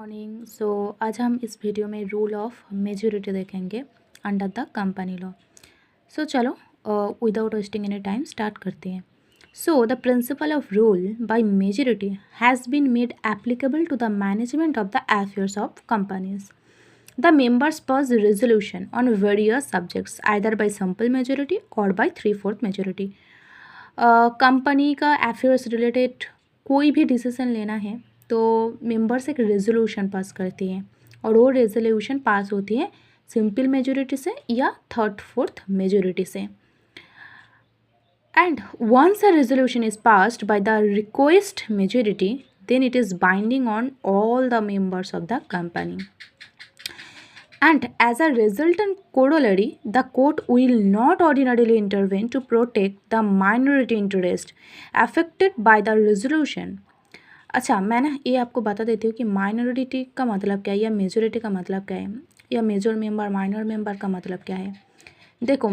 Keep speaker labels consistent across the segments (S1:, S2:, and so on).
S1: Morning. आज हम इस वीडियो में रूल ऑफ मेजोरिटी देखेंगे अंडर द कंपनी लॉ। चलो without wasting any time start करते हैं। The principle of rule by majority has been made applicable to the management of the affairs of companies. The members pass resolution on various subjects either by simple majority or by 3/4 majority। Company का affairs related कोई भी decision लेना है तो members एक resolution pass करती हैं और वो रेजोल्यूशन पास होती है सिंपल मेजोरिटी से या 3/4 मेजोरिटी से। And once a resolution is passed by the request majority then it is binding on all the members of the company. And as a resultant corollary, the court will not ordinarily intervene to protect the minority interest affected by the resolution. अच्छा, मैं ना ये आपको बता देती हूँ कि minority का मतलब क्या है या मेजोरिटी का मतलब क्या है या मेजर मेंबर माइनर मेंबर का मतलब क्या है। देखो,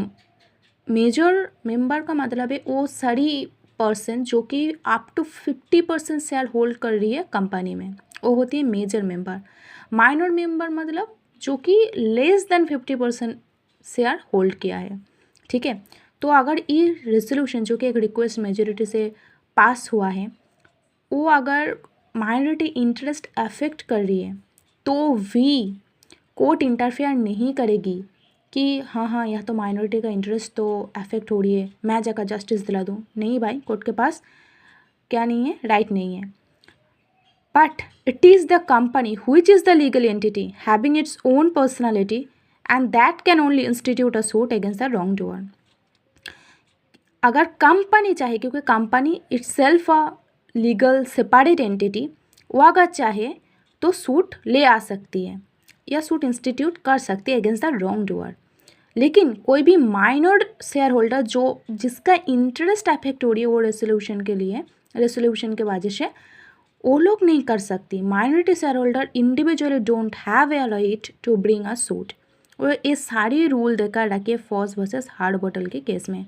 S1: मेजर मेंबर का मतलब है वो सारी पर्सन जो कि अप टू 50% शेयर होल्ड कर रही है कंपनी में, वो होती है मेजर मेंबर। माइनर मेंबर मतलब जो कि लेस देन 50% शेयर होल्ड किया है। ठीक है, तो अगर ये रेजोल्यूशन जो कि एक रिक्वेस्ट मेजोरिटी से पास हुआ है वो अगर माइनॉरिटी इंटरेस्ट अफेक्ट कर रही है तो भी कोर्ट इंटरफेयर नहीं करेगी कि हाँ यह तो माइनॉरिटी का इंटरेस्ट तो अफेक्ट हो रही है, मैं जाकर जस्टिस दिला दूँ। नहीं भाई, कोर्ट के पास क्या नहीं है, राइट नहीं है। But it is the company which is the legal entity having its own personality and that can only institute a suit against the wrongdoer। अगर कंपनी चाहे, क्योंकि company itself a legal separate entity, वो अगर चाहे तो suit ले आ सकती है या सूट इंस्टीट्यूट कर सकती है अगेंस्ट द रॉन्ग डूअर। लेकिन कोई भी माइनर शेयर होल्डर जिसका इंटरेस्ट अफेक्ट हो रही है वो रेसोल्यूशन के वजह से, वो लोग नहीं कर सकती। Minority shareholder individually don't have a right to bring a suit. और ये सारी रूल देकर रखिए फॉस वर्सेस हार्ड बॉटल के केस में।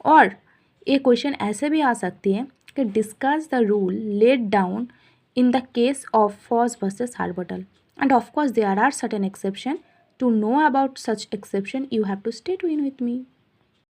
S1: और ये क्वेश्चन ऐसे भी आ सकती है कि discuss the rule laid down in the case of Foss versus Harbottle, and of course there are certain exception. To know about such exception you have to stay tuned with me.